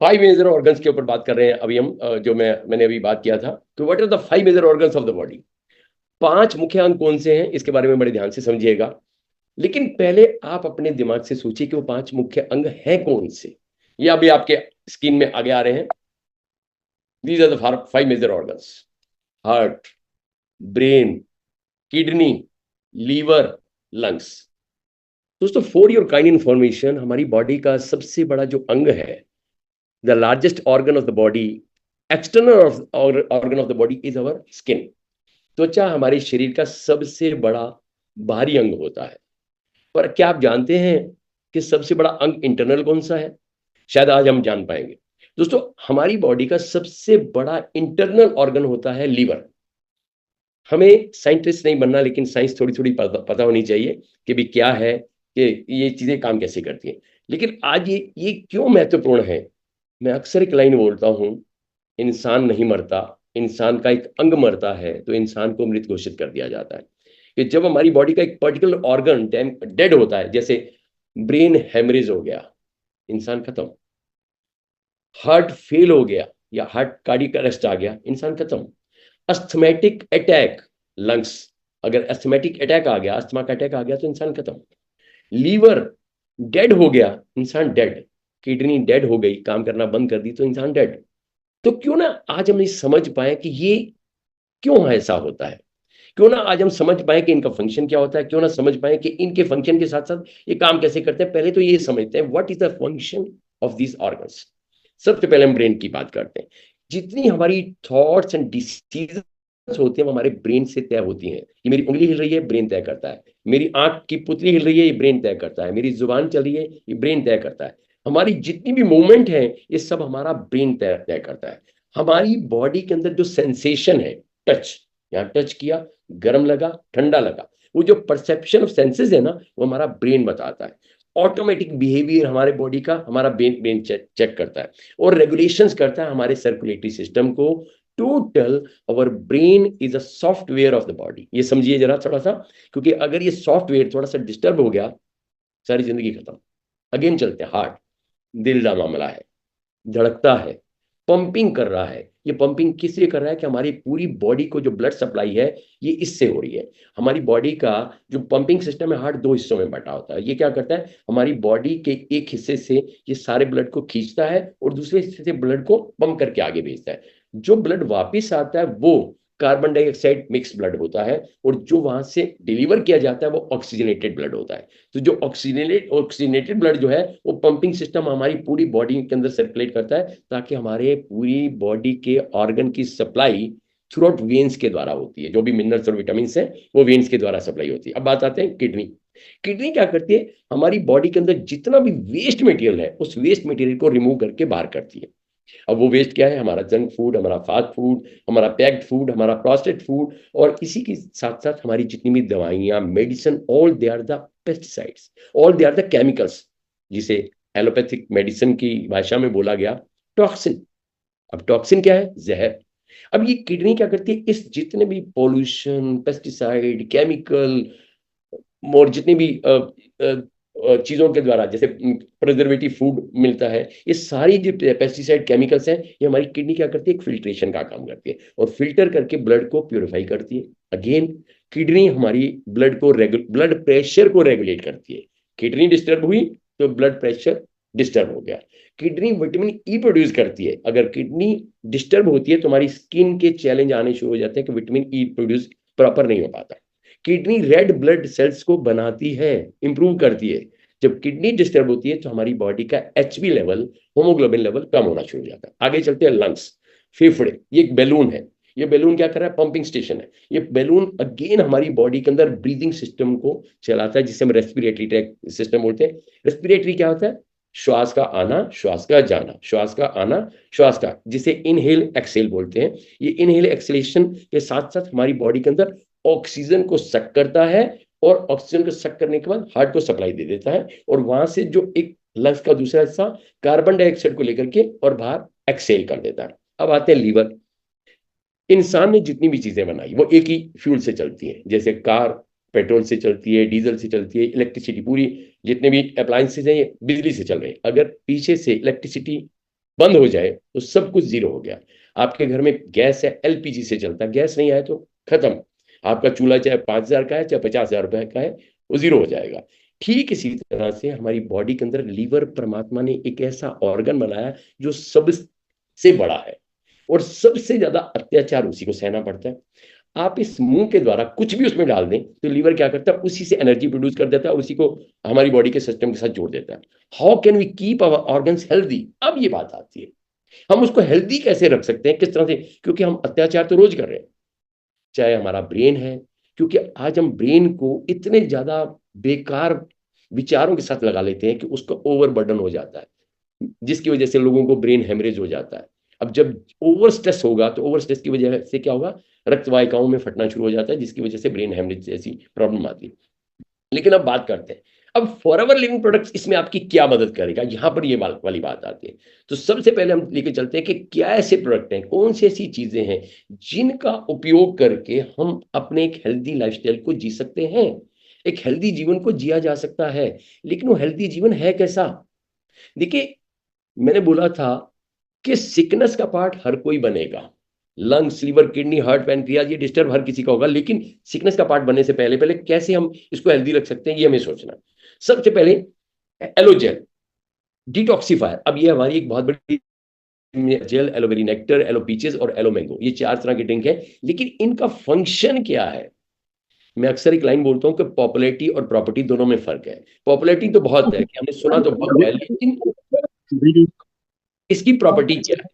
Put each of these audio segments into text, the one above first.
5 major organs के ऊपर बात कर रहे हैं अभी हम। जो मैंने अभी बात किया था, तो what are the 5 major organs of the body. 5 मुख्य अंग कौन से हैं, इसके बारे में बड़े ध्यान से समझिएगा। लेकिन पहले आप अपने दिमाग से सोचिए कि वो 5 मुख्य अंग हैं कौन से। ये अभी आपके स्क्रीन में आगे आ रहे हैं। These are the 5 major organs: heart, brain, kidney, liver, lungs. दोस्तों, फॉर योर काइंड इंफॉर्मेशन, हमारी बॉडी का सबसे बड़ा जो अंग है, the largest organ of the body, external organ of the body is our skin. त्वचा हमारे शरीर का सबसे बड़ा बाहरी अंग होता है। पर क्या आप जानते हैं कि सबसे बड़ा अंग इंटरनल कौन सा है? शायद आज हम जान पाएंगे। दोस्तों, हमारी बॉडी का सबसे बड़ा इंटरनल ऑर्गन होता है लीवर। हमें साइंटिस्ट नहीं बनना, लेकिन साइंस थोड़ी थोड़ी पता होनी चाहिए कि भी क्या है, कि ये चीजें काम कैसे करती हैं। लेकिन आज ये क्यों महत्वपूर्ण है? मैं अक्सर एक लाइन बोलता हूं, इंसान नहीं मरता, इंसान का एक अंग मरता है तो इंसान को मृत घोषित कर दिया जाता है। कि जब हमारी बॉडी का एक पर्टिकुलर ऑर्गन डेड होता है, जैसे ब्रेन हेमरेज हो गया, इंसान खत्म। हार्ट फेल हो गया या हार्ट कार्डियक अरेस्ट आ गया, इंसान खत्म। अस्थमेटिक अटैक, लंग्स, अगर अस्थमेटिक अटैक आ गया, अस्थमा का अटैक आ गया, तो इंसान खत्म। लीवर डेड हो गया, इंसान डेड। किडनी डेड हो गई, काम करना बंद कर दी, तो इंसान डेड। तो क्यों ना आज हम ये समझ पाए कि ये क्यों ऐसा होता है। क्यों ना आज हम समझ पाए कि इनका फंक्शन क्या होता है। क्यों ना समझ पाए कि इनके फंक्शन के साथ साथ ये काम कैसे करते हैं। पहले तो ये समझते हैं what is the function of this organs. सबसे पहले हम ब्रेन की बात करते हैं। जितनी हमारी थॉट्स एंड डिसीजंस होती हैं वो हमारे ब्रेन से तय होती हैं। ये मेरी उंगली हिल रही है, ब्रेन तय करता है। मेरी आंख की पुतली हिल रही है, ये ब्रेन तय करता है। मेरी जुबान चल रही है, ये ब्रेन तय करता है। हमारी जितनी भी मूवमेंट है, ये सब हमारा ब्रेन तय तय करता है। हमारी बॉडी के अंदर जो सेंसेशन है, टच, यहाँ टच किया, गर्म लगा, ठंडा लगा, वो जो परसेप्शन ऑफ सेंसेस है ना, वो हमारा ब्रेन बताता है। ऑटोमेटिक बिहेवियर हमारे बॉडी का हमारा ब्रेन ब्रेन चेक करता है और रेगुलेशंस करता है हमारे सर्कुलेटरी सिस्टम को। Total our brain is a software of the body. ये समझिए जरा थोड़ा सा, क्योंकि अगर ये सॉफ्टवेयर थोड़ा सा डिस्टर्ब हो गया, सारी जिंदगी खत्म। अगेन चलते हैं। हार्ट, दिल का मामला है, धड़कता है, पंपिंग कर रहा है। ये पंपिंग किस लिए कर रहा है? कि हमारी पूरी बॉडी को जो ब्लड सप्लाई है, ये इससे हो रही है। हमारी बॉडी का जो पंपिंग सिस्टम है, हार्ट 2 हिस्सों में बटा होता है। ये क्या करता है? हमारी बॉडी के एक हिस्से से ये सारे ब्लड को खींचता है और दूसरे हिस्से से ब्लड को पंप करके आगे भेजता है। जो ब्लड वापिस आता है वो कार्बन डाइऑक्साइड मिक्स ब्लड होता है, और जो वहां से डिलीवर किया जाता है वो ऑक्सीजनेटेड ब्लड होता है। तो जो ऑक्सीजनेटेड ब्लड जो है, वो पंपिंग सिस्टम हमारी पूरी बॉडी के अंदर सर्कुलेट करता है, ताकि हमारे पूरी बॉडी के ऑर्गन की सप्लाई थ्रू आउट वेन्स के द्वारा होती है। जो भी मिनरल्स और विटामिन है, वो वेन्स के द्वारा सप्लाई होती है। अब बात आते हैं किडनी। किडनी क्या करती है? हमारी बॉडी के अंदर जितना भी वेस्ट मटेरियल है, उस वेस्ट मटेरियल को रिमूव करके बाहर करती है। अब वो वेस्ट क्या है? हमारा जंक फूड, हमारा फास्ट फूड, हमारा पैक्ड फूड, हमारा प्रोसेस्ड फूड, और इसी के साथ साथ हमारी जितनी भी दवाइयां, medicine, all they are the pesticides, all they are the chemicals, जिसे एलोपैथिक मेडिसिन की भाषा में बोला गया टॉक्सिन। अब टॉक्सिन क्या है? जहर। अब ये किडनी क्या करती है? इस जितने भी पॉल्यूशन, पेस्टिसाइड, केमिकल और जितनी भी चीजों के द्वारा, जैसे प्रिजर्वेटिव फूड मिलता है, ये सारी जो पेस्टिसाइड केमिकल्स हैं, ये हमारी किडनी क्या करती है? एक फिल्ट्रेशन का काम करती है और फिल्टर करके ब्लड को प्योरीफाई करती है। अगेन, किडनी हमारी ब्लड प्रेशर को रेगुलेट करती है। किडनी डिस्टर्ब हुई तो ब्लड प्रेशर डिस्टर्ब हो गया। किडनी विटामिन ई प्रोड्यूस करती है। अगर किडनी डिस्टर्ब होती है तो हमारी स्किन के चैलेंज आने शुरू हो जाते हैं कि विटामिन ई प्रोड्यूस प्रॉपर नहीं हो पाता। किडनी रेड ब्लड सेल्स को बनाती है, इंप्रूव करती है। जब किडनी डिस्टर्ब होती है तो हमारी बॉडी का एचबी लेवल, होमोग्लोबिन लेवल कम होना शुरू हो जाता है। आगे चलते हैं। लंग्स, फेफड़े, ये एक बैलून है। ये बैलून क्या कर रहा है? पंपिंग स्टेशन है। ये बैलून अगेन हमारी बॉडी के अंदर ब्रीदिंग सिस्टम को चलाता है, जिसे हम रेस्पिरेटरी सिस्टम बोलते हैं। रेस्पिरेटरी क्या होता है? श्वास का आना, श्वास का जाना, श्वास का आना, श्वास का, जिसे इनहेल एक्सेल बोलते हैं। ये इनहेल एक्सेलेशन के साथ साथ हमारी बॉडी के अंदर ऑक्सीजन को सक करता है, और ऑक्सीजन को सक करने के बाद हार्ट को सप्लाई दे देता है, और वहां से जो एक लंग्स का दूसरा हिस्सा कार्बन डाइऑक्साइड को लेकर के और बाहर एक्सेल कर देता है। अब आते हैं लीवर। इंसान ने जितनी भी चीजें बनाई वो एक ही फ्यूल से चलती है। जैसे कार पेट्रोल से चलती है, डीजल से चलती है, इलेक्ट्रिसिटी, पूरी जितने भी अप्लायंसेज हैं ये बिजली से चल रहे हैं। अगर पीछे से इलेक्ट्रिसिटी बंद हो जाए तो सब कुछ जीरो हो गया। आपके घर में गैस है, एलपीजी से चलता है, गैस नहीं आए तो खत्म। आपका चूल्हा चाहे 5,000 का है चाहे 50,000 रुपए का है, वो जीरो हो जाएगा। ठीक इसी तरह से हमारी बॉडी के अंदर लीवर, परमात्मा ने एक ऐसा ऑर्गन बनाया जो सबसे बड़ा है, और सबसे ज्यादा अत्याचार उसी को सहना पड़ता है। आप इस मुंह के द्वारा कुछ भी उसमें डाल दें तो लीवर क्या करता है, उसी से एनर्जी प्रोड्यूस कर देता है, उसी को हमारी बॉडी के सिस्टम के साथ जोड़ देता है। How can we keep our organs healthy, अब ये बात आती है, हम उसको हेल्दी कैसे रख सकते हैं, किस तरह से, क्योंकि हम अत्याचार तो रोज कर रहे हैं। चाहे हमारा ब्रेन है, क्योंकि आज हम ब्रेन को इतने ज्यादा बेकार विचारों के साथ लगा लेते हैं कि उसका ओवरबर्डन हो जाता है, जिसकी वजह से लोगों को ब्रेन हेमरेज हो जाता है। अब जब ओवर स्ट्रेस होगा तो ओवर स्ट्रेस की वजह से क्या होगा, रक्त वाहिकाओं में फटना शुरू हो जाता है, जिसकी वजह से ब्रेन हेमरेज जैसी प्रॉब्लम आती है। लेकिन अब बात करते हैं, अब फॉरएवर लिविंग प्रोडक्ट्स इसमें आपकी क्या मदद करेगा, यहां पर ये वाली बात आती है। तो सबसे पहले हम लेके चलते हैं कि क्या ऐसे प्रोडक्ट हैं, कौन सी ऐसी चीजें हैं जिनका उपयोग करके हम अपने एक हेल्दी लाइफस्टाइल को जी सकते हैं, एक हेल्दी जीवन को जिया जा सकता है। लेकिन वो हेल्दी जीवन है कैसा? देखिए, मैंने बोला था कि सिकनेस का पार्ट हर कोई बनेगा, lungs, liver, kidney, heart, pancreas, ये डिस्टर्ब हर किसी का होगा, लेकिन सिकनेस का पार्ट बनने से पहले पहले कैसे हम इसको हेल्दी रख सकते हैं, ये हमें सोचना है। सबसे पहले एलोजेल डिटॉक्सिफायर। अब ये हमारी एक बहुत बड़ी जेल, एलोवेरी नेक्टर, एलो पीचेस और एलो मैंगो, ये 4 तरह के ड्रिंक है। लेकिन इनका फंक्शन क्या है? मैं अक्सर एक लाइन बोलता हूं कि पॉपुलैरिटी और प्रॉपर्टी दोनों में फर्क है। पॉपुलैरिटी तो बहुत है कि हमने सुना तो बहुत है, लेकिन इसकी प्रॉपर्टी क्या है,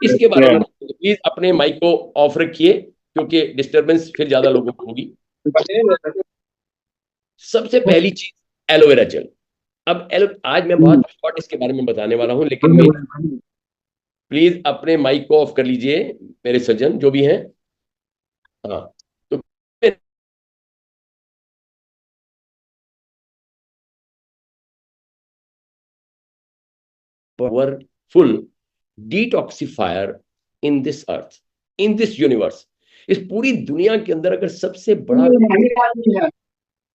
इसके बारे में प्लीज अपने माइक को ऑफ रखिए, क्योंकि डिस्टरबेंस फिर ज्यादा लोगों को होगी। सबसे पहली चीज एलोवेरा जेल। अब आज मैं बहुत शॉर्ट इसके बारे में बताने वाला हूं, लेकिन प्लीज अपने माइक को ऑफ कर लीजिए मेरे सज्जन जो भी हैं। हाँ, तो powerful detoxifier in this earth, in this universe, इस पूरी दुनिया के अंदर अगर सबसे बड़ा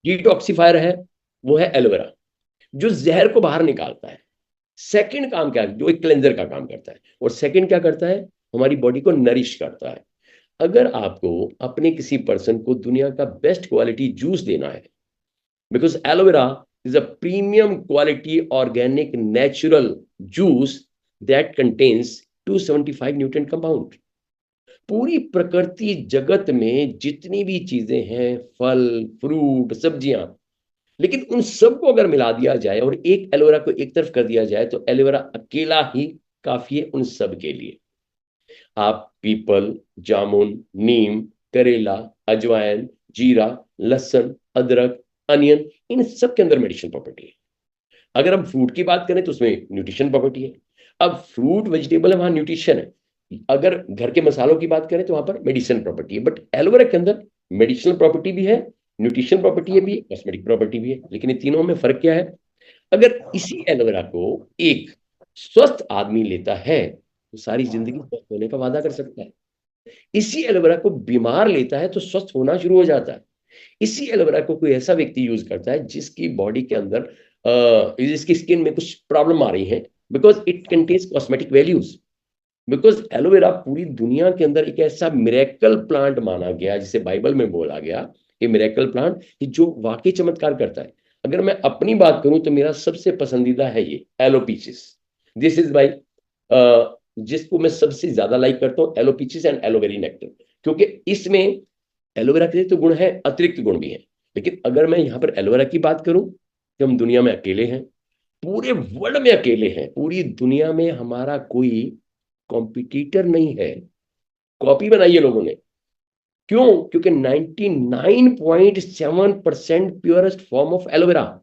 डिटॉक्सिफायर है वो है एलोवेरा, जो जहर को बाहर निकालता है। सेकंड काम क्या है, जो एक क्लेंजर का काम करता है, और सेकंड क्या करता है, हमारी बॉडी को नरिश करता है। अगर आपको अपने किसी पर्सन को दुनिया का बेस्ट क्वालिटी जूस देना है, because aloe vera is a premium quality organic natural juice that contains 275 nutrient compound. पूरी प्रकृति जगत में जितनी भी चीजें हैं, फल, फ्रूट, सब्जियां, लेकिन उन सबको अगर मिला दिया जाए और एक एलोवेरा को एक तरफ कर दिया जाए तो एलोवेरा अकेला ही काफी है उन सब के लिए। आप पीपल, जामुन, नीम, करेला, अजवाइन, जीरा, लहसुन, अदरक, अनियन, इन सब के अंदर मेडिसिन प्रॉपर्टी है। अगर हम फ्रूट की बात करें तो उसमें न्यूट्रिशन प्रॉपर्टी है। अब फ्रूट वेजिटेबल है, वहां न्यूट्रिशन है। अगर घर के मसालों की बात करें तो वहां पर मेडिसिन प्रॉपर्टी है। बट एलोवेरा के अंदर मेडिसिनल प्रॉपर्टी भी है, न्यूट्रिशन प्रॉपर्टी है भी, कॉस्मेटिक प्रॉपर्टी भी है। लेकिन इन तीनों में फर्क क्या है? अगर इसी एलोवेरा को एक स्वस्थ आदमी लेता है तो सारी जिंदगी स्वस्थ होने का वादा कर सकता है। इसी एलोवेरा को बीमार लेता है तो स्वस्थ होना शुरू हो जाता है। इसी एलोवेरा को कोई ऐसा व्यक्ति यूज करता है जिसकी बॉडी के अंदर जिसकी स्किन में कुछ प्रॉब्लम आ रही है, because it contains cosmetic values. Because aloe vera पूरी दुनिया के अंदर एक ऐसा मिरेकल प्लांट माना गया, जिसे बाइबल में बोला गया कि मिरेकल प्लांट कि जो वाकई चमत्कार करता है। अगर मैं अपनी बात करूं तो मेरा सबसे पसंदीदा है ये एलोपीचिस। दिस इज बाई, जिसको मैं सबसे ज्यादा लाइक करता हूँ, एलोपीचिस एंड एलोवेरी नेक्टर, क्योंकि इसमें एलोवेरा के तो गुण है, अतिरिक्त गुण भी है। लेकिन अगर मैं यहाँ पर एलोवेरा की बात करूं तो हम दुनिया में अकेले हैं, पूरे वर्ल्ड में अकेले हैं, पूरी दुनिया में हमारा कोई कॉम्पिटिटर नहीं है। कॉपी बनाई है लोगों ने, क्यों? क्योंकि 99.7% प्योरेस्ट फॉर्म ऑफ एलोवेरा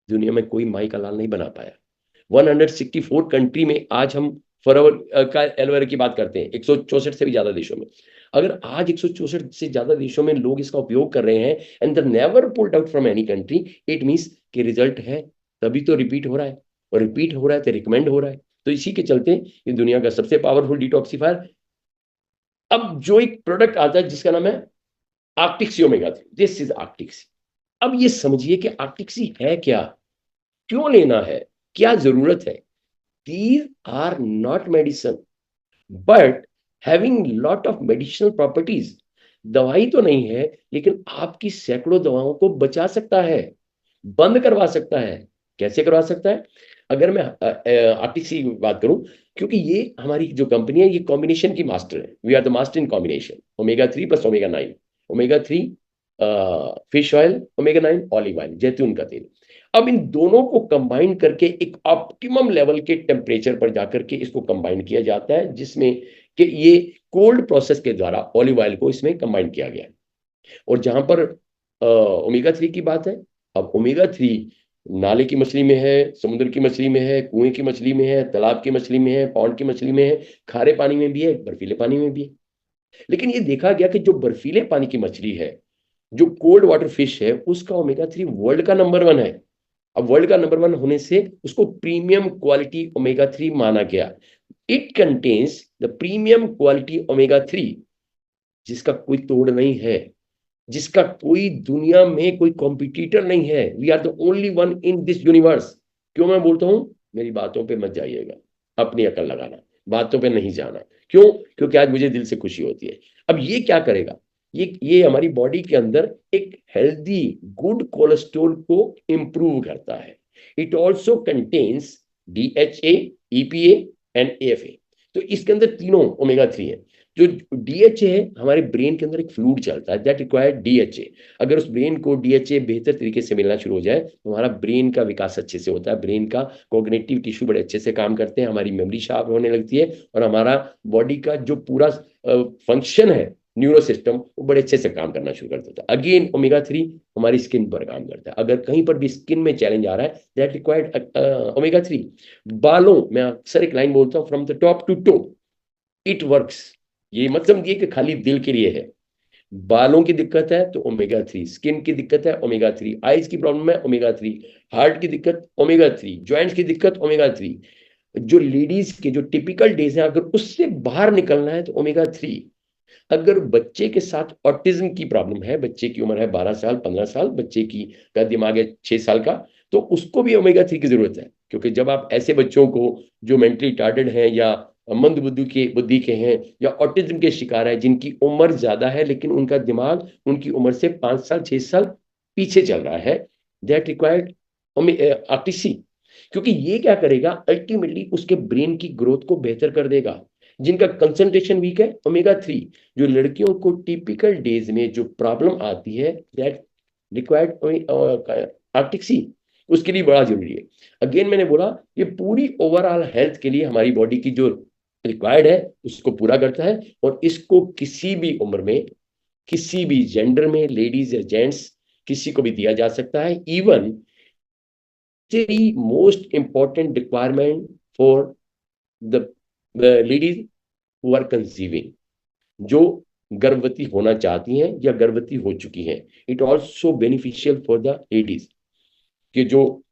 दुनिया में कोई माई का लाल नहीं बना पाया। 164 कंट्री में आज हम फॉरएवर का एलोवेरा की बात करते हैं, 164 से भी ज्यादा देशों में। अगर आज 164 से ज्यादा देशों में लोग इसका उपयोग कर रहे हैं and the never pulled out from any country, it means कि रिजल्ट है, तभी तो रिपीट हो रहा है, और रिपीट हो रहा है तो रिकमेंड हो रहा है। तो इसी के चलते ये दुनिया का सबसे पावरफुल डिटॉक्सिफायर। अब जो एक प्रोडक्ट आता है जिसका नाम है आर्टिक्सी ओमेगा 3, दिस इज आर्टिक्सी। अब ये समझिए कि आर्टिक्सी है क्या, क्यों लेना है, क्या जरूरत है। these are not medicine but having lot of medicinal properties। दवाई तो नहीं है लेकिन आपकी सैकड़ों दवाओं को बचा सकता है, बंद करवा सकता है। कैसे करवा सकता है? अगर मैं आरटीसी की बात करूं, क्योंकि ये हमारी जो कंपनी है ये कॉम्बिनेशन की मास्टर है। We are the master in combination, omega 3 plus omega 9। Omega 3 fish oil, omega 9 olive oil, जैतून का तेल। अब इन दोनों को कंबाइन करके एक ऑप्टिमम लेवल के टेम्परेचर पर जाकर के इसको कंबाइन किया जाता है, जिसमें कि ये कोल्ड प्रोसेस के द्वारा ऑलिव ऑयल को इसमें कंबाइन किया गया है। और जहां पर ओमेगा 3 की बात है, अब ओमेगा 3 नाले की मछली में है, समुद्र की मछली में है, कुएं की मछली में है, तालाब की मछली में है, पौंड की मछली में है, खारे पानी में भी है, बर्फीले पानी में भी है। लेकिन ये देखा गया कि जो बर्फीले पानी की मछली है, जो कोल्ड वाटर फिश है, उसका ओमेगा 3 वर्ल्ड का नंबर 1 है। अब वर्ल्ड का नंबर 1 होने से उसको प्रीमियम क्वालिटी ओमेगा 3 माना गया। It contains the premium quality omega 3, जिसका कोई तोड़ नहीं है, जिसका कोई दुनिया में कोई कॉम्पिटिटर नहीं है। We are the only one in this universe. क्यों मैं बोलता हूं? मेरी बातों पे मत जाइएगा, अपनी अकल लगाना, बातों पे नहीं जाना। क्यों? क्योंकि आज मुझे दिल से खुशी होती है। अब ये क्या करेगा? ये हमारी बॉडी के अंदर एक हेल्दी गुड कोलेस्ट्रॉल को इंप्रूव करता है। It also contains DHA, EPA and AFA। तो इसके अंदर तीनों ओमेगा 3 है। जो DHA है, हमारे ब्रेन के अंदर एक फ्लूइड चलता है दैट रिक्वायर्ड DHA। अगर उस ब्रेन को DHA बेहतर तरीके से मिलना शुरू हो जाए तो हमारा ब्रेन का विकास अच्छे से होता है, ब्रेन का कॉग्निटिव टिश्यू बड़े अच्छे से काम करते हैं, हमारी मेमोरी शार्प होने लगती है, और हमारा बॉडी का जो पूरा फंक्शन है, न्यूरो सिस्टम, वो बड़े अच्छे से काम करना शुरू कर देता है। अगेन ओमेगा 3 हमारी स्किन पर काम करता है। अगर कहीं पर भी स्किन में चैलेंज आ रहा है, दैट रिक्वायर्ड ओमेगा 3। बालों, मैं अक्सर एक लाइन बोलता हूँ, from the top to toe it works. ये मत समझिए कि खाली दिल के लिए है। बालों की दिक्कत है तो ओमेगा 3, स्किन की दिक्कत है ओमेगा 3, आईज की प्रॉब्लम है ओमेगा 3, हार्ट की दिक्कत ओमेगा 3, ज्वाइंट्स की दिक्कत ओमेगा 3। जो लेडीज के जो टिपिकल डेज हैं, अगर उससे बाहर निकलना है तो ओमेगा 3। अगर बच्चे के साथ ऑटिज्म की प्रॉब्लम है, बच्चे की उम्र है 12 साल 15 साल, बच्चे की का दिमाग है 6 साल का, तो उसको भी ओमेगा 3 की जरूरत है। क्योंकि जब आप ऐसे बच्चों को जो मेंटली रिटार्डेड हैं या मंद बुद्धि के हैं या ऑटिज्म के शिकार है, जिनकी उम्र ज्यादा है लेकिन उनका दिमाग उनकी उम्र से 5 साल 6 साल पीछे चल रहा है, दैट रिक्वायर्ड RTC। क्योंकि ये क्या करेगा, अल्टीमेटली उसके ब्रेन की ग्रोथ को बेहतर कर देगा। जिनका कंसंट्रेशन वीक है, ओमेगा 3। जो लड़कियों को टिपिकल डेज में जो प्रॉब्लम आती है, दैट रिक्वायर्ड RTC, उसके लिए बड़ा जरूरी है। अगेन मैंने बोला, ये पूरी ओवरऑल हेल्थ के लिए हमारी बॉडी की जो रिक्वायर्ड है उसको पूरा करता है, और इसको किसी भी उम्र में, किसी भी जेंडर में, लेडीज या जेंट्स, किसी को भी दिया जा सकता है। Even the most important requirement for the ladies who are conceiving, जो गर्भवती होना चाहती हैं या गर्भवती हो चुकी हैं। It also beneficial for the ladies, कि जो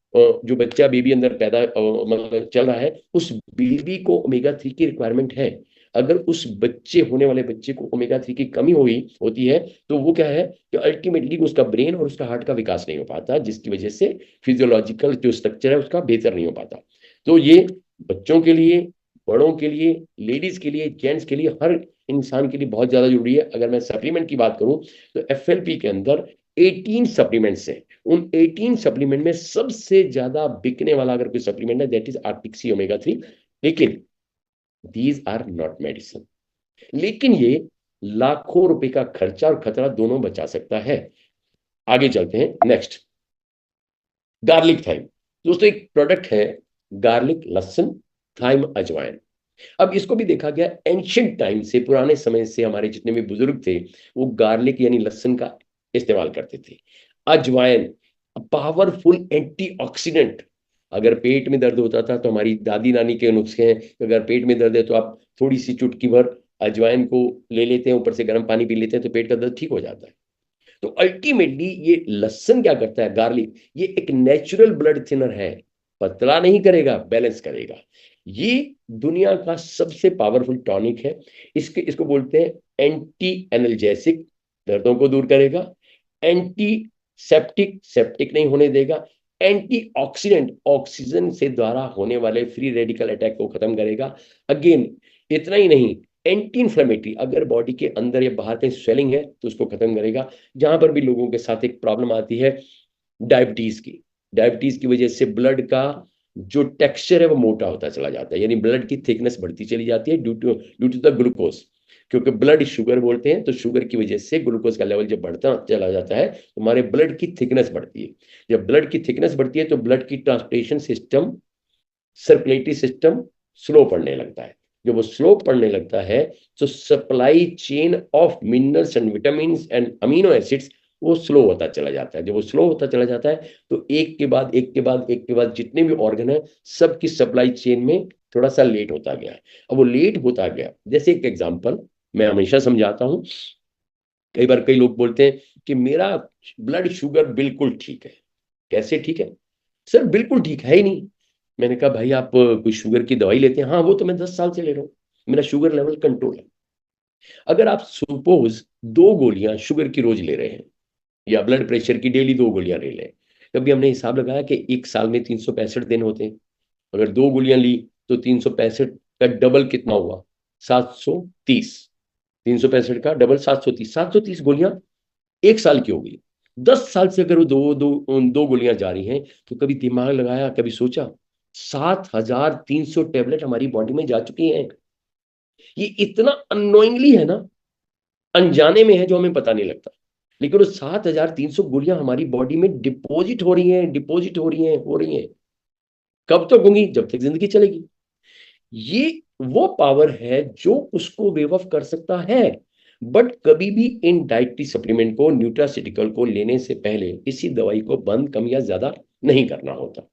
बच्चा बेबी अंदर पैदा मतलब चल रहा है, उस बेबी को ओमेगा 3 की रिक्वायरमेंट है। अगर उस बच्चे होने वाले बच्चे को ओमेगा 3 की कमी हुई होती है तो वो क्या है कि अल्टीमेटली उसका ब्रेन और उसका हार्ट का विकास नहीं हो पाता, जिसकी वजह से फिजियोलॉजिकल जो स्ट्रक्चर है उसका बेहतर नहीं हो पाता। तो ये बच्चों के लिए, बड़ों के लिए, लेडीज के लिए, जेंट्स के लिए, हर इंसान के लिए बहुत ज्यादा जरूरी है। अगर मैं सप्लीमेंट की बात करूं तो FLP के अंदर 18 सप्लीमेंट्स हैं। उन 18 सप्लीमेंट में सबसे ज्यादा बिकने वाला अगर कोई सप्लीमेंट है, दैट इज RTC ओमेगा 3। लेकिन दीज आर नॉट मेडिसिन, लेकिन ये लाखों रुपए का खर्चा और खतरा दोनों बचा सकता है। आगे चलते हैं। Next, garlic thyme. दोस्तों एक प्रोडक्ट है गार्लिक, लहसुन, थाइम, अजवाइन। अब इसको भी देखा गया एंशियंट टाइम से, पुराने समय से हमारे जितने भी बुजुर्ग थे वो गार्लिक यानी लहसुन का इस्तेमाल करते थे। अजवाइन पावरफुल एंटीऑक्सीडेंट। अगर पेट में दर्द होता था तो हमारी दादी नानी के नुस्खे हैं, अगर पेट में दर्द है तो आप थोड़ी सी चुटकी भर अजवाइन को ले लेते हैं, ऊपर से गर्म पानी पी लेते हैं तो पेट का दर्द ठीक हो जाता है। तो अल्टीमेटली ये लहसुन क्या करता है, गार्लिक, ये एक नेचुरल ब्लड थिनर है। पतला नहीं करेगा, बैलेंस करेगा। ये दुनिया का सबसे पावरफुल टॉनिक है। इसको बोलते हैं एंटी एनर्जेसिक, दर्दों को दूर करेगा। एंटी सेप्टिक, सेप्टिक नहीं होने देगा। एंटीऑक्सीडेंट, ऑक्सीजन से द्वारा होने वाले फ्री रेडिकल अटैक को खत्म करेगा। अगेन इतना ही नहीं, एंटी इंफ्लेमेटरी, अगर बॉडी के अंदर या बाहर कहीं स्वेलिंग है तो उसको खत्म करेगा। जहां पर भी लोगों के साथ एक प्रॉब्लम आती है डायबिटीज की, डायबिटीज की वजह से ब्लड का जो टेक्सचर है वो मोटा होता चला जाता है, यानी ब्लड की थिकनेस बढ़ती चली जाती है ड्यू टू द ग्लूकोज, क्योंकि ब्लड शुगर बोलते हैं, तो शुगर की वजह से ग्लूकोज का लेवल जब बढ़ता चला जाता है तो हमारे ब्लड की थिकनेस बढ़ती है। जब ब्लड की थिकनेस बढ़ती है तो ब्लड की transportation system, circulatory system slow पड़ने लगता है। जब वो स्लो पड़ने लगता है तो supply chain of minerals and vitamin and amino acids वो स्लो होता चला जाता है। जब वो स्लो होता चला जाता है तो एक के बाद एक के बाद एक के बाद जितने भी ऑर्गन है सबकी सप्लाई चेन में थोड़ा सा लेट होता गया है। अब वो लेट होता गया, जैसे एक एग्जांपल मैं हमेशा समझाता हूं, कई बार कई लोग बोलते हैं कि मेरा ब्लड शुगर बिल्कुल ठीक है। कैसे ठीक है सर? बिल्कुल ठीक है ही नहीं। मैंने कहा भाई आप कोई शुगर की दवाई लेते हैं? हाँ वो तो मैं 10 साल से ले रहा हूँ, मेरा शुगर लेवल कंट्रोल है। अगर आप सपोज 2 गोलियां शुगर की रोज ले रहे हैं या ब्लड प्रेशर की डेली 2 गोलियां ले लें, कभी हमने हिसाब लगाया कि एक साल में 365 दिन होते हैं, अगर 2 गोलियां ली तो 365 का डबल कितना हुआ? 730। 365 का डबल 730, 730 गोलियां एक साल की हो गई। 10 साल से अगर वो दो दो 2 गोलियां जा रही हैं तो कभी दिमाग लगाया, कभी सोचा 7,300 टैबलेट हमारी बॉडी में जा चुकी हैं। ये इतना अननोइंगली है ना, अनजाने में है जो हमें पता नहीं लगता, लेकिन वो 7,300 गोलियां हमारी बॉडी में डिपॉजिट हो रही हैं, डिपॉजिट हो रही हैं। कब तक होंगी? जब तक जिंदगी चलेगी। ये वो पावर है जो उसको वेव ऑफ कर सकता है। बट कभी भी इन डाइटरी सप्लीमेंट को, न्यूट्रासिटिकल को लेने से पहले इसी दवाई को बंद कम या ज्यादा नहीं करना होता,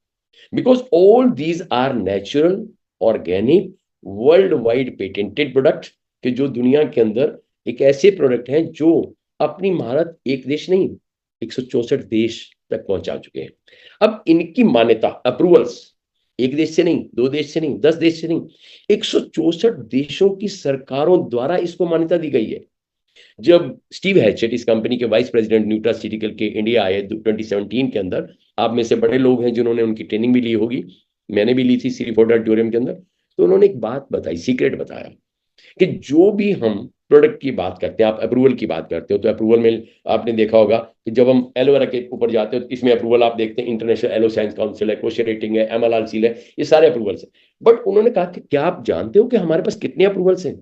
because all these are natural, organic, world wide patented product, कि जो दुनिया के अंदर एक ऐसे प्रोडक्ट हैं जो अपनी महारत एक देश नहीं 164 देश तक पहुंचा चुके हैं। अब इनकी मान्यता, अप्रूवल्स, एक देश से नहीं, 2 देश से नहीं, 10 देश से नहीं, 164 देशों की सरकारों द्वारा इसको मान्यता दी गई है। जब स्टीव हैचेट इस कंपनी के वाइस प्रेसिडेंट न्यूट्रास्यूटिकल के इंडिया आए 2017 के अंदर, आप में से बड़े लोग हैं जिन्होंने उनकी ट्रेनिंग भी ली होगी, मैंने भी ली थी सी फोर्ट ऑडिटोरियम के अंदर, तो उन्होंने एक बात बताई, सीक्रेट बताया कि जो भी हम प्रोडक्ट की बात करते हैं, आप अप्रूवल की बात करते हो तो अप्रूवल में आपने देखा होगा कि जब हम एलोवेरा के ऊपर जाते हो तो इसमें अप्रूवल आप देखते हैं इंटरनेशनल एलो साइंस काउंसिल है, कोशे रेटिंग है, एमएलआर सील है, ये सारे अप्रूवल्स हैं। बट उन्होंने कहा कि क्या आप जानते हो कि हमारे पास कितने अप्रूवल्स हैं?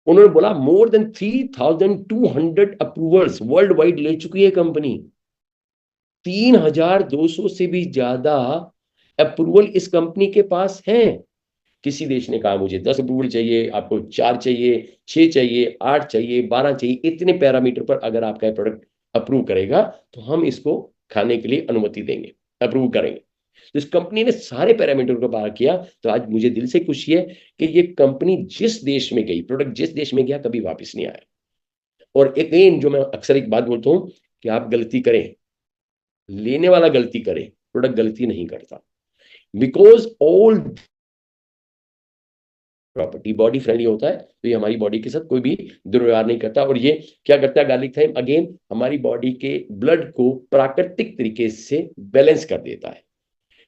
उन्होंने बोला more than 3,200 approvals world wide ले चुकी है कंपनी। 3,200 से भी ज्यादा अप्रूवल इस कंपनी के पास हैं। किसी देश ने कहा मुझे 10 अप्रूवल चाहिए, आपको 4 चाहिए, 6 चाहिए, 8 चाहिए, 12 चाहिए, इतने पैरामीटर पर अगर आपका प्रोडक्ट अप्रूव करेगा तो हम इसको खाने के लिए अनुमति देंगे, अप्रूव करेंगे। तो इस कंपनी ने सारे पैरामीटर को पार किया। तो आज मुझे दिल से खुशी है कि ये कंपनी जिस देश में गई, प्रोडक्ट जिस देश में गया, कभी वापस नहीं आया। और अगेन जो मैं अक्सर एक बात बोलता हूं कि आप गलती करें, लेने वाला गलती करे, प्रोडक्ट गलती नहीं करता, because all property body friendly होता है, तो ये हमारी बॉडी के साथ कोई भी दुर्व्यवहार नहीं करता। और ये क्या करता है गार्लिक थाइम? अगेन हमारी बॉडी के ब्लड को प्राकृतिक तरीके से बैलेंस कर देता है,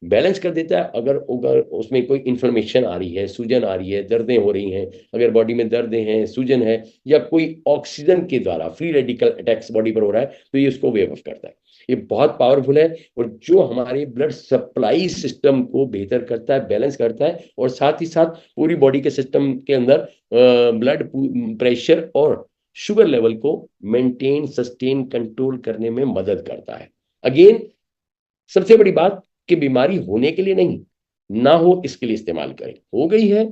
बैलेंस कर देता है। अगर अगर उसमें कोई इन्फ्लेमेशन आ रही है, सूजन आ रही है, दर्दें हो रही हैं, अगर बॉडी में दर्दें हैं, सूजन है, या कोई ऑक्सीजन के द्वारा फ्री रेडिकल अटैक्स बॉडी पर हो रहा है, तो ये उसको वेव ऑफ करता है। ये बहुत पावरफुल है और जो हमारे ब्लड सप्लाई सिस्टम को बेहतर करता है, बैलेंस करता है, और साथ ही साथ पूरी बॉडी के सिस्टम के अंदर ब्लड प्रेशर और शुगर लेवल को मेंटेन, सस्टेन, कंट्रोल करने में मदद करता है। अगेन सबसे बड़ी बात कि बीमारी होने के लिए नहीं, ना हो इसके लिए इस्तेमाल करें। हो गई है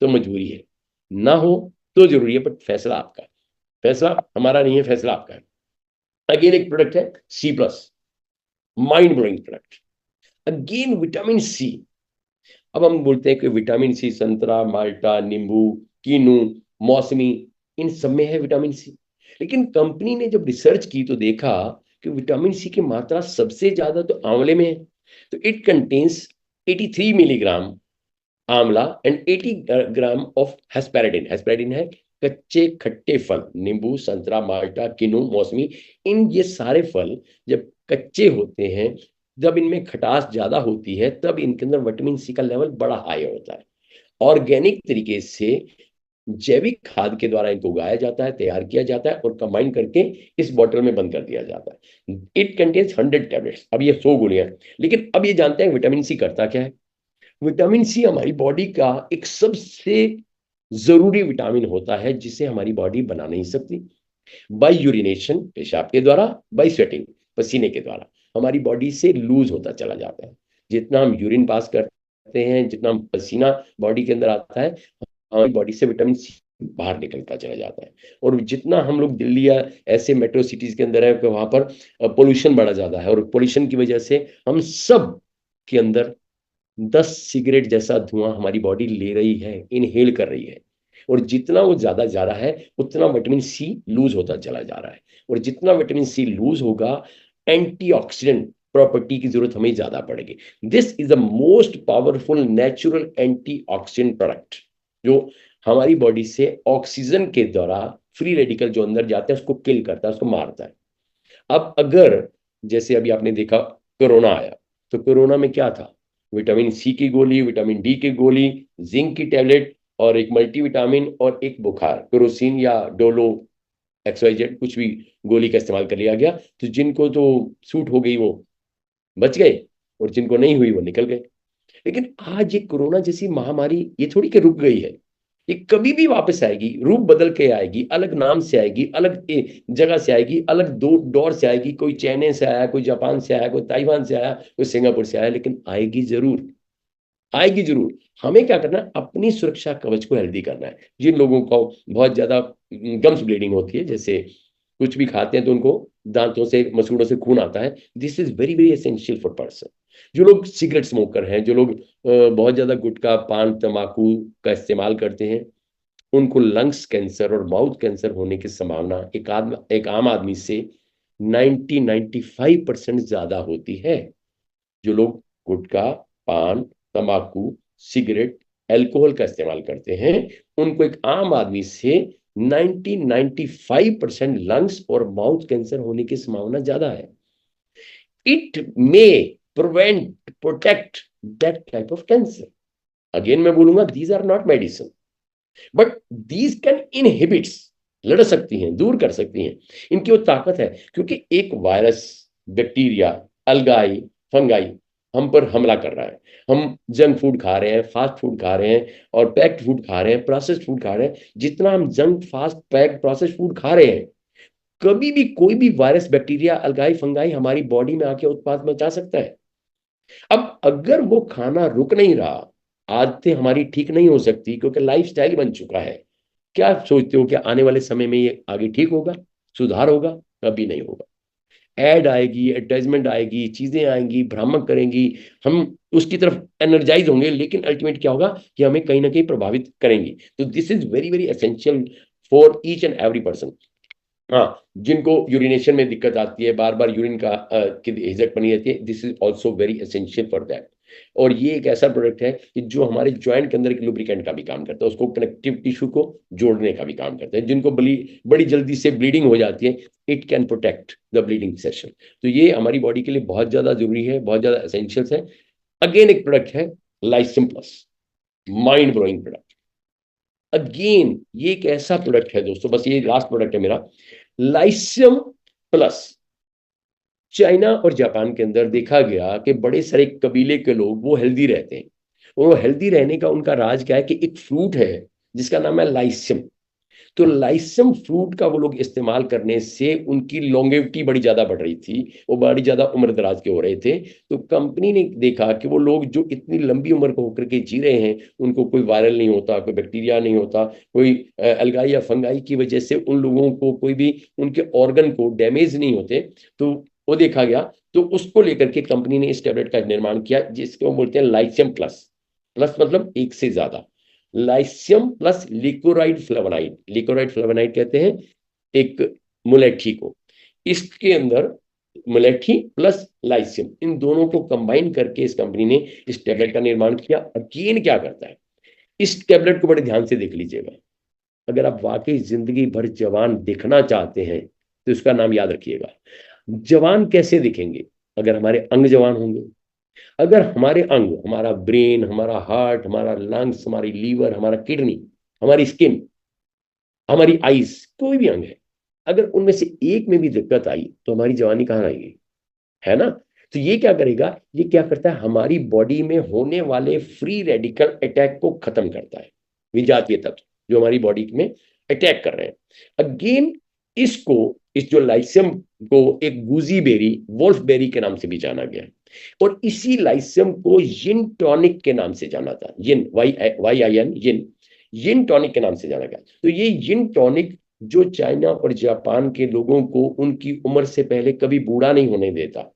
तो मजबूरी है, ना हो तो जरूरी है, बट फैसला आपका है, फैसला हमारा नहीं है, फैसला आपका है। अगेन एक प्रोडक्ट है C plus, mind blowing product. Again vitamin C. अब हम बोलते हैं कि विटामिन सी संतरा, माल्टा, नींबू, कीनू, मौसमी, इन सब में है विटामिन सी। लेकिन कंपनी ने जब रिसर्च की तो देखा कि विटामिन सी की मात्रा सबसे ज्यादा तो आंवले में है। तो इट कंटेन्स 83 मिलीग्राम आंवला and 80 gram of hesperidin. Hesperidin है कच्चे खट्टे फल, नींबू, संतरा, माल्टा, किन्नू, मौसमी, इन ये सारे फल जब कच्चे होते हैं, जब इनमें खटास ज्यादा होती है तब इनके अंदर विटामिन सी का लेवल बड़ा हाई होता है। ऑर्गेनिक तरीके से जैविक खाद के द्वारा इनको उगाया जाता है, तैयार किया जाता है और कंबाइन करके इस बॉटल में बंद कर दिया जाता है। It contains 100 tablets. अब ये 100 गोलियां। लेकिन अब ये जानते हैं विटामिन सी करता क्या है। विटामिन सी हमारी बॉडी का एक सबसे जरूरी विटामिन होता है जिसे हमारी बॉडी बना नहीं सकती। बाई यूरिनेशन, पेशाब के द्वारा, बाई स्वेटिंग, पसीने के द्वारा हमारी बॉडी से लूज होता चला जाता है। जितना हम यूरिन पास करते हैं, जितना हम पसीना बॉडी के अंदर आता है, हमारी बॉडी से विटामिन सी बाहर निकलता चला जाता है। और जितना हम लोग दिल्ली या ऐसे मेट्रो सिटीज के अंदर है कि वहां पर पोल्यूशन बड़ा ज्यादा है, और पोल्यूशन की वजह से हम सब के अंदर 10 सिगरेट जैसा धुआं हमारी बॉडी ले रही है, इनहेल कर रही है। और जितना वो ज्यादा जा रहा है उतना विटामिन सी लूज होता चला जा रहा है। और जितना विटामिन सी लूज होगा, एंटीऑक्सीडेंट प्रॉपर्टी की जरूरत हमें ज्यादा पड़ेगी। This is the most powerful natural antioxidant product, जो हमारी बॉडी से ऑक्सीजन के द्वारा फ्री रेडिकल जो अंदर जाते हैं उसको किल करता है, उसको मारता है। अब अगर जैसे अभी आपने देखा कोरोना आया, तो कोरोना में क्या था? विटामिन सी की गोली, विटामिन डी की गोली, जिंक की टैबलेट और एक मल्टीविटामिन और एक बुखार, केरोसिन या डोलो XYZ कुछ भी गोली का इस्तेमाल कर लिया गया। तो जिनको तो सूट हो गई वो बच गए, और जिनको नहीं हुई वो निकल गए। लेकिन आज ये कोरोना जैसी महामारी ये थोड़ी कि रुक गई है, ये कभी भी वापस आएगी, रूप बदल के आएगी, अलग नाम से आएगी, अलग जगह से आएगी, अलग दौर से आएगी। कोई चाइना से आया, कोई जापान से आया, कोई ताइवान से आया, कोई सिंगापुर से आया, लेकिन आएगी जरूर, आएगी जरूर। हमें क्या करना है? अपनी सुरक्षा कवच को हेल्दी करना है। जिन लोगों को बहुत ज्यादा गम्स ब्लीडिंग होती है, जैसे कुछ भी खाते हैं तो उनको दांतों से, मसूड़ों से खून आता है, this is very very essential for person. जो लोग सिगरेट स्मोकर हैं, जो लोग बहुत ज्यादा गुटखा, पान, तंबाकू का इस्तेमाल करते हैं, उनको लंग्स कैंसर और माउथ कैंसर होने की संभावना एक आम आदमी से 95% ज्यादा होती है। जो लोग गुटखा, पान, तंबाकू, सिगरेट, अल्कोहल का इस्तेमाल करते हैं, उनको एक आम आदमी से 95% लंग्स और माउथ कैंसर होने की संभावना ज्यादा है। It may prevent, protect that type of cancer. Again मैं बोलूंगा, these are not medicine, but these can inhibits, लड़ सकती हैं, दूर कर सकती हैं। इनकी वो ताकत है, क्योंकि एक वायरस, बैक्टीरिया, अलगाई, फंगाई हम पर हमला कर रहा है। हम जंक फूड खा रहे हैं, फास्ट फूड खा रहे हैं और पैक्ड फूड खा रहे हैं, प्रोसेस्ड फूड खा रहे हैं। जितना हम junk, fast, packed, processed food खा रहे हैं, कभी भी कोई भी वायरस, बैक्टीरिया, अलगाई, फंगाई हमारी बॉडी में आके उत्पाद मचा सकता है। अब अगर वो खाना रुक नहीं रहा, आदतें हमारी ठीक नहीं हो सकती, क्योंकि लाइफस्टाइल बन चुका है। क्या सोचते हो कि आने वाले समय में ये आगे ठीक होगा, सुधार होगा? कभी नहीं होगा। एड आएगी, एडवर्टाइजमेंट आएगी, चीजें आएंगी, भ्रामक करेंगी, हम उसकी तरफ एनर्जाइज होंगे, लेकिन अल्टीमेट क्या होगा कि हमें कहीं ना कहीं प्रभावित करेंगी। तो this is very very essential for each and every person. हाँ, जिनको यूरिनेशन में दिक्कत आती है, बार बार यूरिन का की हिचक बनी रहती है, this is also very essential for that. और ये एक ऐसा प्रोडक्ट है कि जो हमारे ज्वाइंट के अंदर के लुब्रिकेंट का भी काम करता है, उसको कनेक्टिव टिश्यू को जोड़ने का भी काम करता है। जिनको बड़ी जल्दी से ब्लीडिंग हो जाती है, it can protect the bleeding session. तो ये हमारी बॉडी के लिए बहुत ज्यादा जरूरी है, बहुत ज्यादा एसेंशियल है। अगेन एक प्रोडक्ट है Lysim plus, mind blowing product. Again ये एक ऐसा प्रोडक्ट है दोस्तों, बस ये लास्ट प्रोडक्ट है मेरा, लाइसियम प्लस। चाइना और जापान के अंदर देखा गया कि बड़े सारे कबीले के लोग वो हेल्दी रहते हैं। और वो हेल्दी रहने का उनका राज क्या है कि एक फ्रूट है जिसका नाम है लाइसियम। तो लाइसियम फ्रूट का वो लोग इस्तेमाल करने से उनकी लॉन्गेविटी बड़ी ज्यादा बढ़ रही थी, वो बड़ी ज्यादा उम्र दराज के हो रहे थे। तो कंपनी ने देखा कि वो लोग जो इतनी लंबी उम्र को होकर के जी रहे हैं, उनको कोई वायरल नहीं होता, कोई बैक्टीरिया नहीं होता, कोई अलगाई या फंगाई की वजह से उन लोगों को कोई भी उनके ऑर्गन को डैमेज नहीं होते। तो वो देखा गया, तो उसको लेकर के कंपनी ने इस टेबलेट का निर्माण किया, जिसको बोलते हैं लाइसियम प्लस। प्लस मतलब एक से ज्यादा। लाइसियम प्लस लिकोराइड फ्लेवोनाइड, लिकोराइड फ्लेवोनाइड कहते हैं एक मुलेठी को। इसके अंदर मुलेठी प्लस लाइसियम, इन दोनों को कंबाइन करके इस कंपनी ने इस टेबलेट का निर्माण किया। अगेन क्या करता है, इस टेबलेट को बड़े ध्यान से देख लीजिएगा। अगर आप वाकई जिंदगी भर जवान दिखना चाहते हैं तो इसका नाम याद रखिएगा। जवान कैसे दिखेंगे? अगर हमारे अंग जवान होंगे। अगर हमारे अंग, हमारा ब्रेन, हमारा हार्ट, हमारा लंग्स, हमारी लीवर, हमारा किडनी, हमारी स्किन, हमारी आईज, कोई भी अंग है, अगर उनमें से एक में भी दिक्कत आई तो हमारी जवानी कहाँ आएगी? है ना? तो ये क्या करेगा? ये क्या करता है? हमारी बॉडी में होने वाले फ्री रेडिकल अटैक को खत्म करता है। विजातीय तत्व जो हमारी बॉडी में अटैक कर रहे हैं, अगेन इसको, इस जो लाइसियम को एक गूजी बेरी, वोल्फ बेरी के नाम से भी जाना गया है। और इसी लाइसियम को जिन टॉनिक के नाम से जाना था, जिन, वाई आई एन, जिन, जिन टॉनिक के नाम से जाना गया। तो ये जिन टॉनिक जो चाइना और जापान के लोगों को उनकी उम्र से पहले कभी बूढ़ा नहीं होने देता,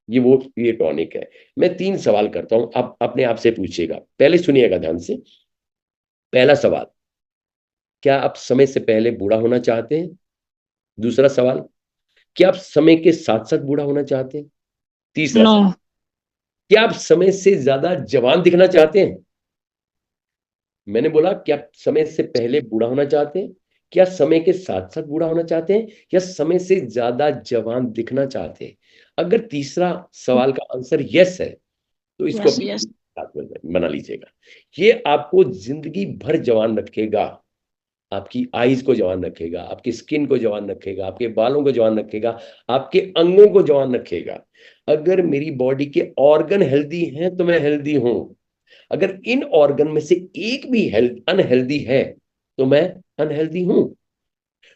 ये टॉनिक है। मैं 3 सवाल करता हूं, आप अपने आप से पूछिएगा, पहले सुनिएगा ध्यान से। पहला सवाल, क्या आप समय से पहले बूढ़ा होना चाहते हैं? दूसरा सवाल, क्या आप समय के साथ साथ बूढ़ा होना चाहते हैं? तीसरा नो। सवाल, क्या आप समय से ज्यादा जवान दिखना चाहते हैं? मैंने बोला, क्या आप समय से पहले बूढ़ा होना चाहते हैं, क्या समय के साथ साथ बूढ़ा होना चाहते हैं, या समय से ज्यादा जवान दिखना चाहते हैं? अगर तीसरा सवाल का आंसर यस है तो इसको यस अपनी यस। बात में बना लीजिएगा। ये आपको जिंदगी भर जवान रखेगा। आपकी आईज को जवान रखेगा, आपकी स्किन को जवान रखेगा, आपके बालों को जवान रखेगा, आपके अंगों को जवान रखेगा। अगर मेरी बॉडी के ऑर्गन हेल्दी हैं तो मैं हेल्दी हूं। अगर इन ऑर्गन में से एक भी अनहेल्दी है तो मैं अनहेल्दी हूं।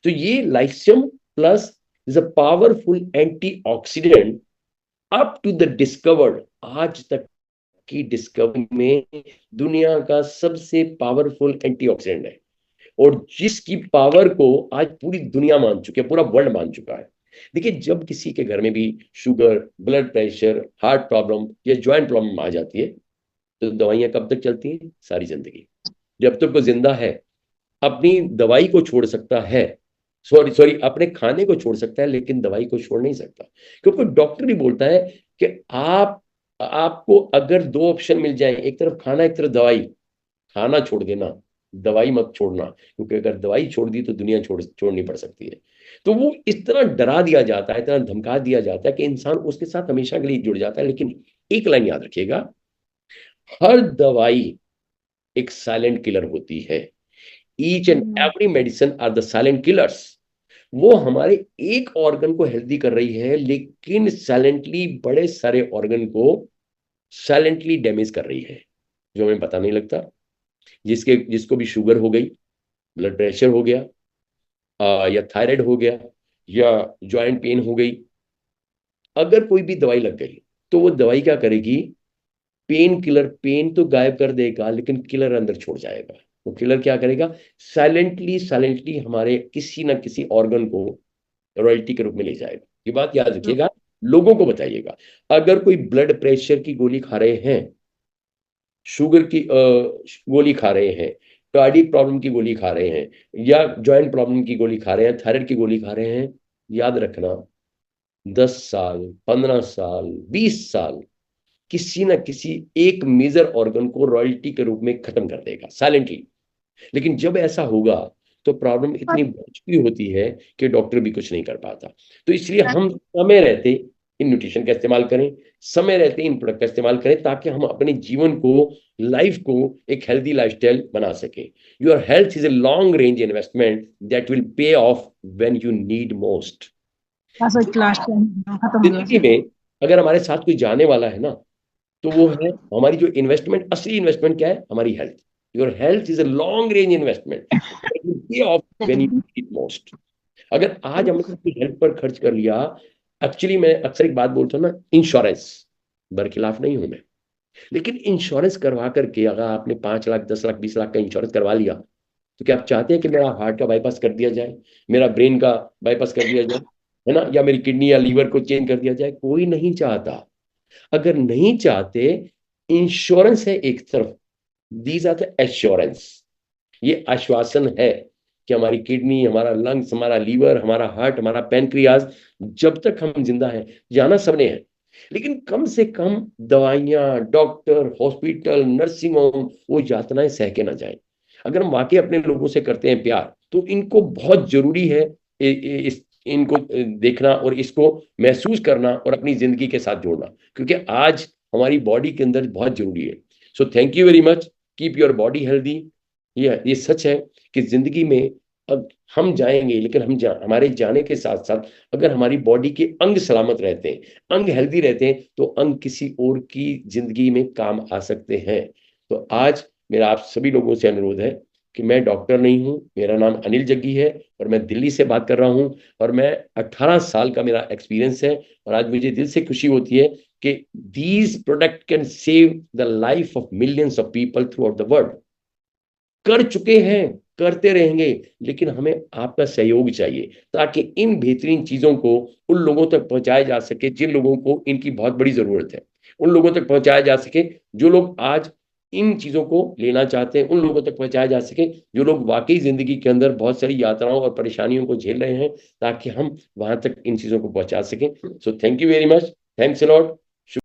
तो ये lycium plus is a powerful antioxidant up to the discovered, आज तक की डिस्कवरी में दुनिया का सबसे पावरफुल एंटीऑक्सीडेंट है। और जिसकी पावर को आज पूरी दुनिया मान चुकी है, पूरा वर्ल्ड मान चुका है। देखिए, जब किसी के घर में भी sugar, blood pressure, heart problem या ज्वाइंट प्रॉब्लम आ जाती है तो दवाइयां कब तक चलती हैं? सारी जिंदगी। जब तक वो जिंदा है अपनी दवाई को छोड़ सकता है, सॉरी सॉरी, अपने खाने को छोड़ सकता है लेकिन दवाई को छोड़ नहीं सकता। क्योंकि डॉक्टर भी बोलता है कि आपको अगर 2 ऑप्शन मिल जाए, एक तरफ खाना एक तरफ दवाई, खाना छोड़ देना, दवाई मत छोड़ना, क्योंकि अगर दवाई छोड़ दी तो दुनिया छोड़नी पड़ सकती है। तो वो इस तरह डरा दिया जाता है, इतना धमका दिया जाता है कि इंसान उसके साथ हमेशा के लिए जुड़ जाता है। लेकिन एक लाइन याद रखिएगा, हर दवाई एक साइलेंट किलर होती है। Each and every medicine are the silent killers. वो हमारे एक ऑर्गन को हेल्दी कर रही है लेकिन साइलेंटली बड़े सारे ऑर्गन को साइलेंटली डैमेज कर रही है, जो हमें पता नहीं लगता। जिसको भी शुगर हो गई, ब्लड प्रेशर हो गया, या थायराइड हो गया, या जॉइंट पेन हो गई, अगर कोई भी दवाई लग गई तो वो दवाई क्या करेगी? पेन किलर पेन तो गायब कर देगा लेकिन किलर अंदर छोड़ जाएगा। वो किलर क्या करेगा? साइलेंटली साइलेंटली हमारे किसी ना किसी ऑर्गन को रॉयल्टी के रूप में ले जाएगा। ये बात याद रखिएगा, लोगों को बताइएगा। अगर कोई ब्लड प्रेशर की गोली खा रहे हैं, शुगर की गोली खा रहे हैं, कार्डियक प्रॉब्लम की गोली खा रहे हैं, या जॉइंट प्रॉब्लम की गोली खा रहे हैं, थायराइड की गोली खा रहे हैं, याद रखना, 10 साल, 15 साल, 20 साल किसी ना किसी एक मेजर ऑर्गन को रॉयल्टी के रूप में खत्म कर देगा साइलेंटली। लेकिन जब ऐसा होगा तो प्रॉब्लम इतनी बढ़ चुकी होती है कि डॉक्टर भी कुछ नहीं कर पाता। तो इसलिए हम समय रहते इन न्यूट्रिशन का इस्तेमाल करें, समय रहते इन प्रोडक्ट का इस्तेमाल करें, ताकि हम अपने जीवन को, लाइफ को एक हेल्दी लाइफस्टाइल बना सकें। Your health is a long range investment that will pay off when you need most. बस एक लास्ट टाइम खत्म हो गया जिंदगी सर। में अगर हमारे साथ कोई जाने वाला है ना, तो वो है हमारी जो इन्वेस्टमेंट, असली इन्वेस्टमेंट क्या है? हमारी health. Your health is a long range investment pay off when you need it most. अगर आज हमने अपनी हेल्थ पर खर्च कर लिया, एक्चुअली मैं अक्सर एक बात बोलता हूँ ना, इंश्योरेंस, बरखिलाफ नहीं हूं मैं, लेकिन इंश्योरेंस करवा करके अगर आपने 5 लाख, 10 लाख, 20 लाख का इंश्योरेंस करवा लिया, तो क्या आप चाहते हैं कि मेरा हार्ट का बाईपास कर दिया जाए, मेरा ब्रेन का बाईपास कर दिया जाए, है ना, या मेरी किडनी या लीवर को चेंज कर दिया जाए? कोई नहीं चाहता। अगर नहीं चाहते, इंश्योरेंस है एक तरफ, दीज आर द एश्योरेंस, ये आश्वासन है कि हमारी किडनी, हमारा लंग्स, हमारा लीवर, हमारा हार्ट, हमारा पैनक्रियाज, जब तक हम जिंदा हैं, जाना सबने है, लेकिन कम से कम दवाइयां, डॉक्टर, हॉस्पिटल, नर्सिंग होम, वो यातनाएं सह के ना जाए। अगर हम वाकई अपने लोगों से करते हैं प्यार तो इनको बहुत जरूरी है इनको देखना और इसको महसूस करना और अपनी जिंदगी के साथ जोड़ना, क्योंकि आज हमारी बॉडी के अंदर बहुत जरूरी है। So thank you very much, keep your body healthy. ये सच है कि जिंदगी में अब हम जाएंगे, लेकिन हमारे जाने के साथ साथ अगर हमारी बॉडी के अंग सलामत रहते हैं, अंग हेल्दी रहते हैं, तो अंग किसी और की जिंदगी में काम आ सकते हैं। तो आज मेरा आप सभी लोगों से अनुरोध है कि मैं डॉक्टर नहीं हूं, मेरा नाम अनिल जग्गी है और मैं दिल्ली से बात कर रहा हूं, और मैं 18 साल का मेरा एक्सपीरियंस है। और आज मुझे दिल से खुशी होती है कि these product can save the life of millions of people through out the world. कर चुके हैं, करते रहेंगे, लेकिन हमें आपका सहयोग चाहिए ताकि इन बेहतरीन चीजों को उन लोगों तक पहुंचाया जा सके जिन लोगों को इनकी बहुत बड़ी जरूरत है। उन लोगों तक पहुंचाया जा सके जो लोग आज इन चीजों को लेना चाहते हैं, उन लोगों तक पहुंचाया जा सके जो लोग वाकई जिंदगी के अंदर बहुत सारी यात्राओं और परेशानियों को झेल रहे हैं, ताकि हम वहां तक इन चीजों को पहुंचा सकें। So thank you very much, thanks a lot.